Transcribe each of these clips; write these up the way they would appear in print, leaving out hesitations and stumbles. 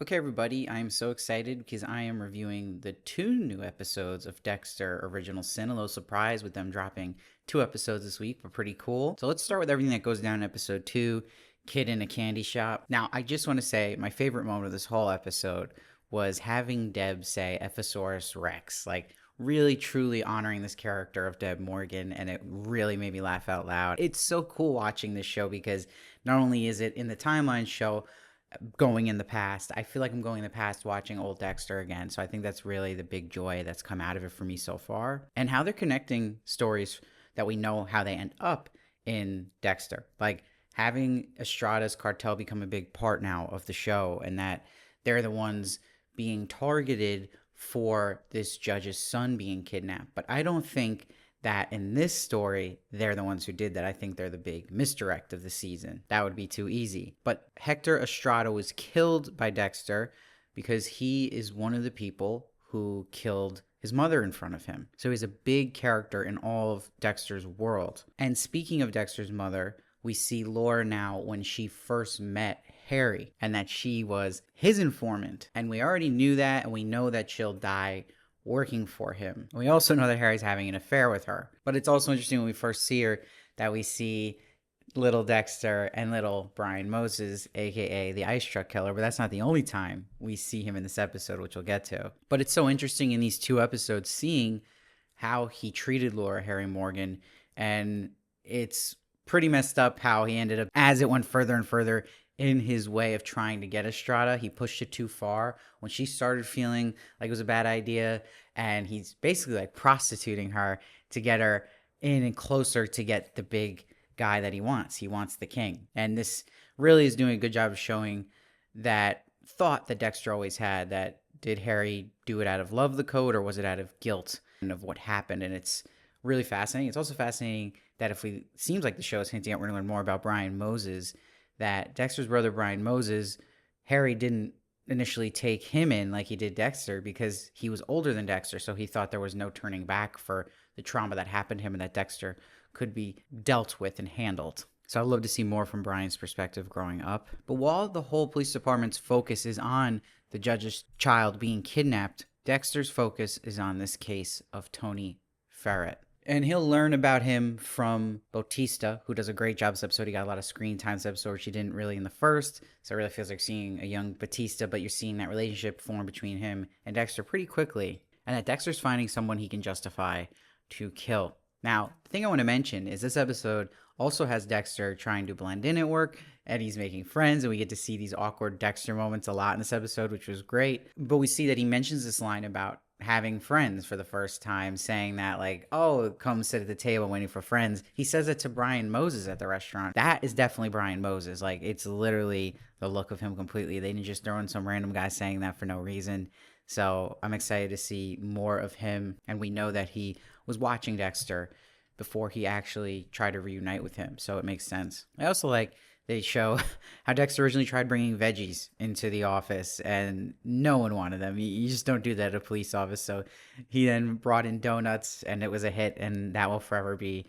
Okay, everybody, I am so excited because I am reviewing the 2 new episodes of Dexter Original Sin. A little surprised with them dropping 2 episodes this week, but pretty cool. So let's start with everything that goes down in episode 2, Kid in a Candy Shop. Now, I just want to say my favorite moment of this whole episode was having Deb say Ephesaurus Rex. Like, really truly honoring this character of Deb Morgan, and it really made me laugh out loud. It's so cool watching this show because not only is it in the timeline show, going in the past. I feel like I'm going in the past watching old Dexter again. So I think that's really the big joy that's come out of it for me so far. And how they're connecting stories that we know how they end up in Dexter. Like having Estrada's cartel become a big part now of the show, and that they're the ones being targeted for this judge's son being kidnapped. But I don't think that in this story, they're the ones who did that. I think they're the big misdirect of the season. That would be too easy. But Hector Estrada was killed by Dexter because he is one of the people who killed his mother in front of him. So he's a big character in all of Dexter's world. And speaking of Dexter's mother, we see Laura now when she first met Harry, and that she was his informant. And we already knew that, and we know that she'll die working for him. We also know that Harry's having an affair with her. But it's also interesting when we first see her that we see little Dexter and little Brian Moses, aka the ice truck killer, but that's not the only time we see him in this episode, which we'll get to. But it's so interesting in these 2 episodes seeing how he treated Laura Harry Morgan, and it's pretty messed up how he ended up, as it went further and further in his way of trying to get Estrada, he pushed it too far. When she started feeling like it was a bad idea, and he's basically like prostituting her to get her in and closer to get the big guy that he wants. He wants the king. And this really is doing a good job of showing that thought that Dexter always had, that did Harry do it out of love of the code, or was it out of guilt and of what happened? And it's really fascinating. It's also fascinating that seems like the show is hinting at we're going to learn more about Brian Moses, that Dexter's brother Brian Moses, Harry didn't initially take him in like he did Dexter because he was older than Dexter, so he thought there was no turning back for the trauma that happened to him and that Dexter could be dealt with and handled. So I'd love to see more from Brian's perspective growing up. But while the whole police department's focus is on the judge's child being kidnapped, Dexter's focus is on this case of Tony Ferret. And he'll learn about him from Batista, who does a great job this episode. He got a lot of screen time this episode, which he didn't really in the first. So it really feels like seeing a young Batista, but you're seeing that relationship form between him and Dexter pretty quickly. And that Dexter's finding someone he can justify to kill. Now, the thing I want to mention is this episode also has Dexter trying to blend in at work, and he's making friends, and we get to see these awkward Dexter moments a lot in this episode, which was great. But we see that he mentions this line about having friends for the first time, saying that like, oh, come sit at the table waiting for friends. He says it to Brian Moses at the restaurant. That is definitely Brian Moses. Like, it's literally the look of him completely. They didn't just throw in some random guy saying that for no reason. So I'm excited to see more of him. And we know that he was watching Dexter before he actually tried to reunite with him. So it makes sense. I also like they show how Dexter originally tried bringing veggies into the office and no one wanted them. You just don't do that at a police office. So he then brought in donuts and it was a hit, and that will forever be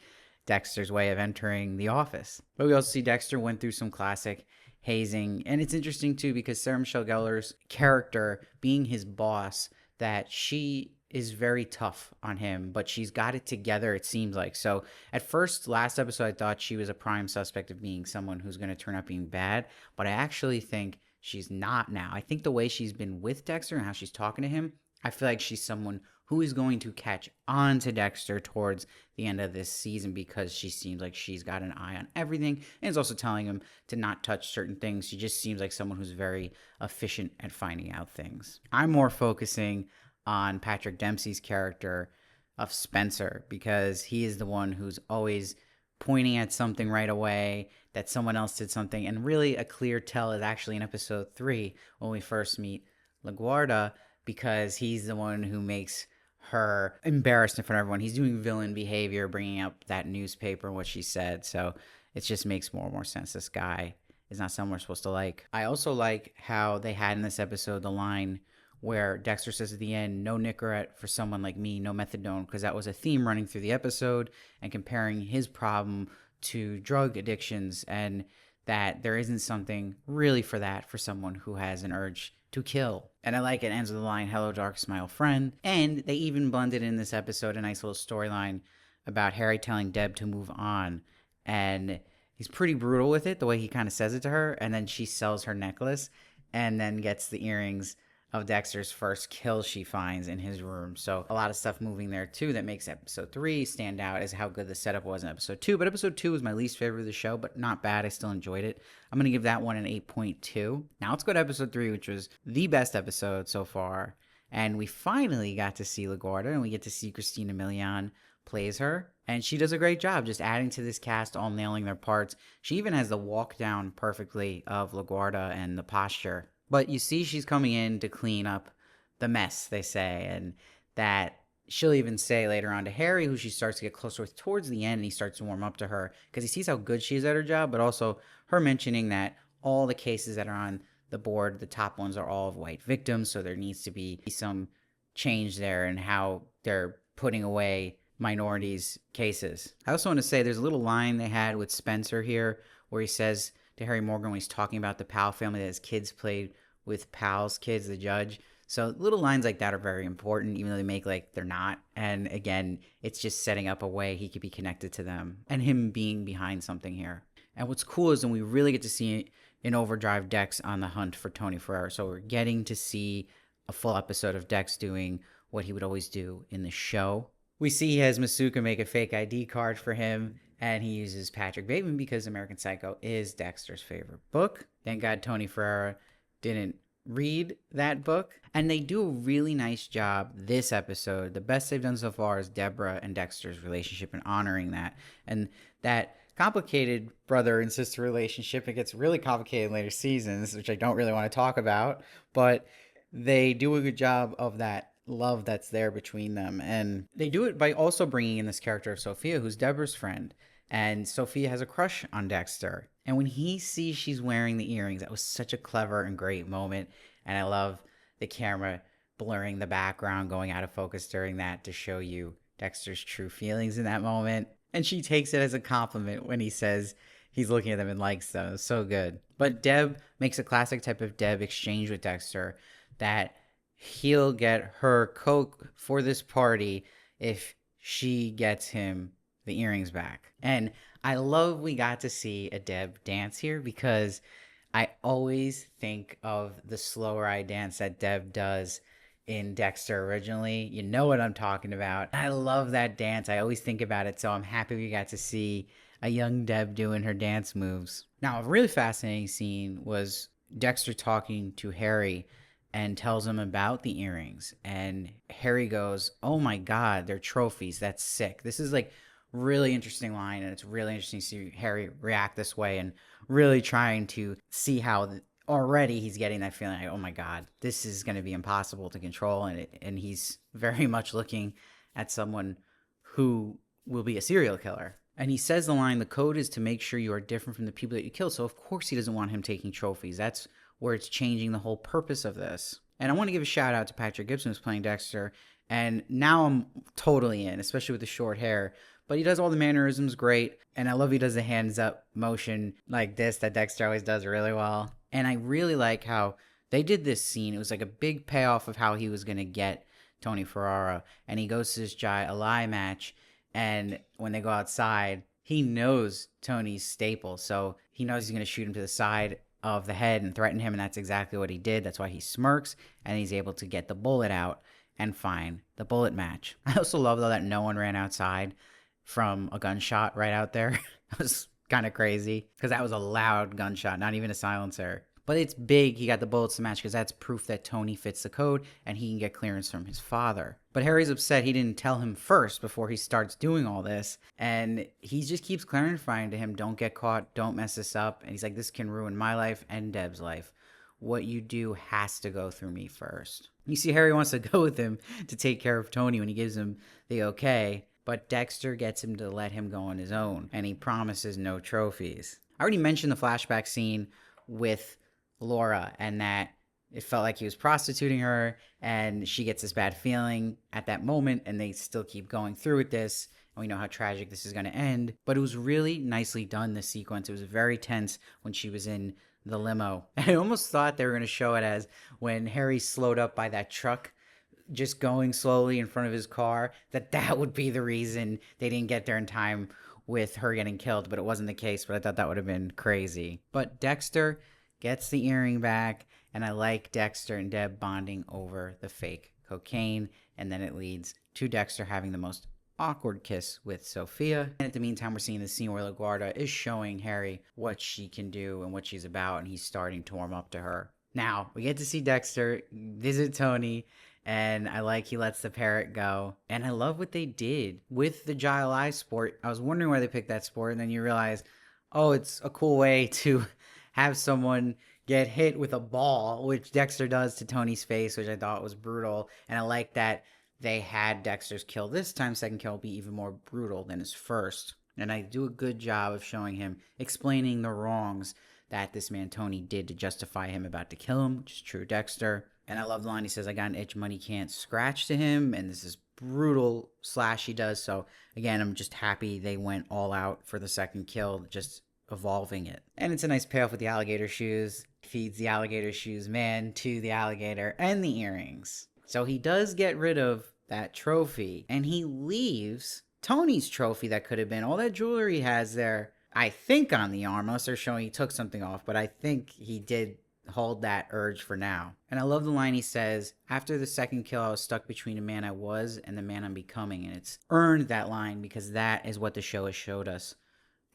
Dexter's way of entering the office. But we also see Dexter went through some classic hazing, and it's interesting too because Sarah Michelle Gellar's character being his boss, that she is very tough on him, but she's got it together, it seems like. So at first, last episode, I thought she was a prime suspect of being someone who's going to turn out being bad, but I actually think she's not now. I think the way she's been with Dexter and how she's talking to him, I feel like she's someone who is going to catch on to Dexter towards the end of this season because she seems like she's got an eye on everything and is also telling him to not touch certain things. She just seems like someone who's very efficient at finding out things. I'm more focusing on Patrick Dempsey's character of Spencer because he is the one who's always pointing at something right away, that someone else did something. And really a clear tell is actually in episode 3 when we first meet LaGuardia, because he's the one who makes her embarrassed in front of everyone. He's doing villain behavior, bringing up that newspaper and what she said. So it just makes more and more sense. This guy is not someone we're supposed to like. I also like how they had in this episode the line where Dexter says at the end, no Nicorette for someone like me, no methadone, because that was a theme running through the episode, and comparing his problem to drug addictions, and that there isn't something really for that for someone who has an urge to kill. And I like it ends with the line, "Hello, dark smile friend." And they even blended in this episode a nice little storyline about Harry telling Deb to move on. And he's pretty brutal with it, the way he kind of says it to her. And then she sells her necklace and then gets the earrings of Dexter's first kill she finds in his room. So a lot of stuff moving there too that makes episode 3 stand out as how good the setup was in episode 2. But episode 2 was my least favorite of the show, but not bad. I still enjoyed it. I'm going to give that one an 8.2. Now let's go to episode 3, which was the best episode so far. And we finally got to see LaGuardia, and we get to see Christina Milian plays her. And she does a great job just adding to this cast, all nailing their parts. She even has the walk down perfectly of LaGuardia and the posture. But you see she's coming in to clean up the mess, they say, and that she'll even say later on to Harry, who she starts to get closer with towards the end, and he starts to warm up to her because he sees how good she is at her job, but also her mentioning that all the cases that are on the board, the top ones are all of white victims, so there needs to be some change there in how they're putting away minorities' cases. I also want to say there's a little line they had with Spencer here where he says to Harry Morgan when he's talking about the Powell family that his kids played with Powell's kids, the judge. So little lines like that are very important, even though they make like they're not. And again, it's just setting up a way he could be connected to them and him being behind something here. And what's cool is when we really get to see in Overdrive Dex on the hunt for Tony Ferrara. So we're getting to see a full episode of Dex doing what he would always do in the show. We see he has Masuka make a fake ID card for him, and he uses Patrick Bateman because American Psycho is Dexter's favorite book. Thank God Tony Ferrara didn't read that book. And they do a really nice job this episode. The best they've done so far is Deborah and Dexter's relationship and honoring that. And that complicated brother and sister relationship, it gets really complicated in later seasons, which I don't really want to talk about. But they do a good job of that love that's there between them. And they do it by also bringing in this character of Sophia, who's Deborah's friend. And Sophia has a crush on Dexter. And when he sees she's wearing the earrings, that was such a clever and great moment. And I love the camera blurring the background, going out of focus during that to show you Dexter's true feelings in that moment. And she takes it as a compliment when he says he's looking at them and likes them. It's so good. But Deb makes a classic type of Deb exchange with Dexter that he'll get her Coke for this party if she gets him the earrings back. And I love we got to see a Deb dance here because I always think of the slower eye dance that Deb does in Dexter originally. You know what I'm talking about. I love that dance. I always think about it, so I'm happy we got to see a young Deb doing her dance moves. Now, a really fascinating scene was Dexter talking to Harry and tells him about the earrings. And Harry goes, "Oh my God, they're trophies. That's sick." This is like really interesting line, and it's really interesting to see Harry react this way and really trying to see how already he's getting that feeling like, oh my God, this is going to be impossible to control. And he's very much looking at someone who will be a serial killer. And he says the line, "The code is to make sure you are different from the people that you kill." So of course he doesn't want him taking trophies. That's where it's changing the whole purpose of this. And I want to give a shout out to Patrick Gibson, who's playing Dexter. And now I'm totally in, especially with the short hair. But he does all the mannerisms great. And I love he does the hands up motion like this that Dexter always does really well. And I really like how they did this scene. It was like a big payoff of how he was going to get Tony Ferrara. And he goes to this lie match. And when they go outside, he knows Tony's staple. So he knows he's going to shoot him to the side of the head and threaten him. And that's exactly what he did. That's why he smirks. And he's able to get the bullet out and find the bullet match. I also love, though, that no one ran outside from a gunshot right out there. It was kind of crazy because that was a loud gunshot, not even a silencer. But it's big he got the bullets to match because that's proof that Tony fits the code and he can get clearance from his father. But Harry's upset he didn't tell him first before he starts doing all this. And he just keeps clarifying to him, don't get caught, don't mess this up. And he's like, this can ruin my life and Deb's life. What you do has to go through me first. You see, Harry wants to go with him to take care of Tony when he gives him the okay. But Dexter gets him to let him go on his own. And he promises no trophies. I already mentioned the flashback scene with Laura and that it felt like he was prostituting her and she gets this bad feeling at that moment and they still keep going through with this and we know how tragic this is going to end. But it was really nicely done, this sequence. It was very tense when she was in the limo. And I almost thought they were going to show it as when Harry slowed up by that truck just going slowly in front of his car, that would be the reason they didn't get there in time with her getting killed, but it wasn't the case. But I thought that would have been crazy. But Dexter gets the earring back, and I like Dexter and Deb bonding over the fake cocaine, and then it leads to Dexter having the most awkward kiss with Sophia. And at the meantime, we're seeing the scene where LaGuardia is showing Harry what she can do and what she's about, and he's starting to warm up to her. Now, we get to see Dexter visit Tony, and I like he lets the parrot go. And I love what they did with the Gile Eye sport. I was wondering why they picked that sport, and then you realize, oh, it's a cool way to have someone get hit with a ball, which Dexter does to Tony's face, which I thought was brutal. And I like that they had Dexter's kill this time. Second kill be even more brutal than his first. And I do a good job of showing him, explaining the wrongs that this man Tony did to justify him about to kill him, which is true Dexter. And I love the line he says, I got an itch money can't scratch to him. And this is brutal slash he does. So again, I'm just happy they went all out for the second kill, just evolving it. And it's a nice payoff with the alligator shoes. Feeds the alligator shoes man to the alligator and the earrings. So he does get rid of that trophy, and he leaves Tony's trophy that could have been all that jewelry he has there, I think, on the arm, unless they're showing he took something off, but I think he did hold that urge for now. And I love the line he says, after the second kill, I was stuck between the man I was and the man I'm becoming. And it's earned that line because that is what the show has showed us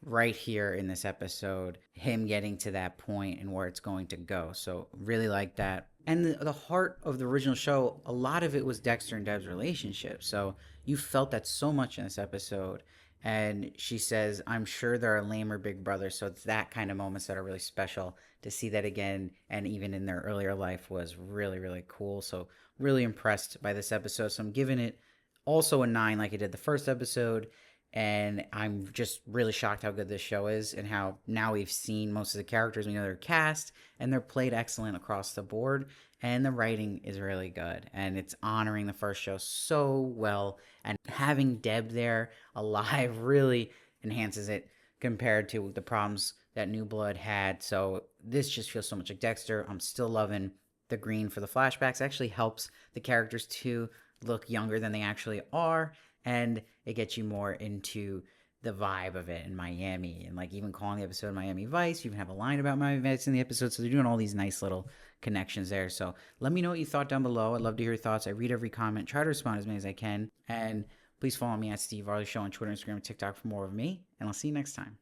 right here in this episode, him getting to that point and where it's going to go. So really like that. And the heart of the original show, a lot of it was Dexter and Deb's relationship. So you felt that so much in this episode. And she says, I'm sure there are lamer big brothers. So it's that kind of moments that are really special. To see that again, and even in their earlier life, was really, really cool. So really impressed by this episode. So I'm giving it also a 9 like I did the first episode. And I'm just really shocked how good this show is, and how now we've seen most of the characters. We know they're cast, and they're played excellent across the board. And the writing is really good, and it's honoring the first show so well. And having Deb there alive really enhances it compared to the problems that New Blood had. So this just feels so much like Dexter. I'm still loving the green for the flashbacks. It actually helps the characters to look younger than they actually are, and it gets you more into the vibe of it in Miami. And like even calling the episode Miami Vice, you even have a line about Miami Vice in the episode. So they're doing all these nice little connections there. So let me know what you thought down below. I'd love to hear your thoughts. I read every comment, try to respond as many as I can. And please follow me at Steve Varley Show on Twitter, Instagram, and TikTok for more of me. And I'll see you next time.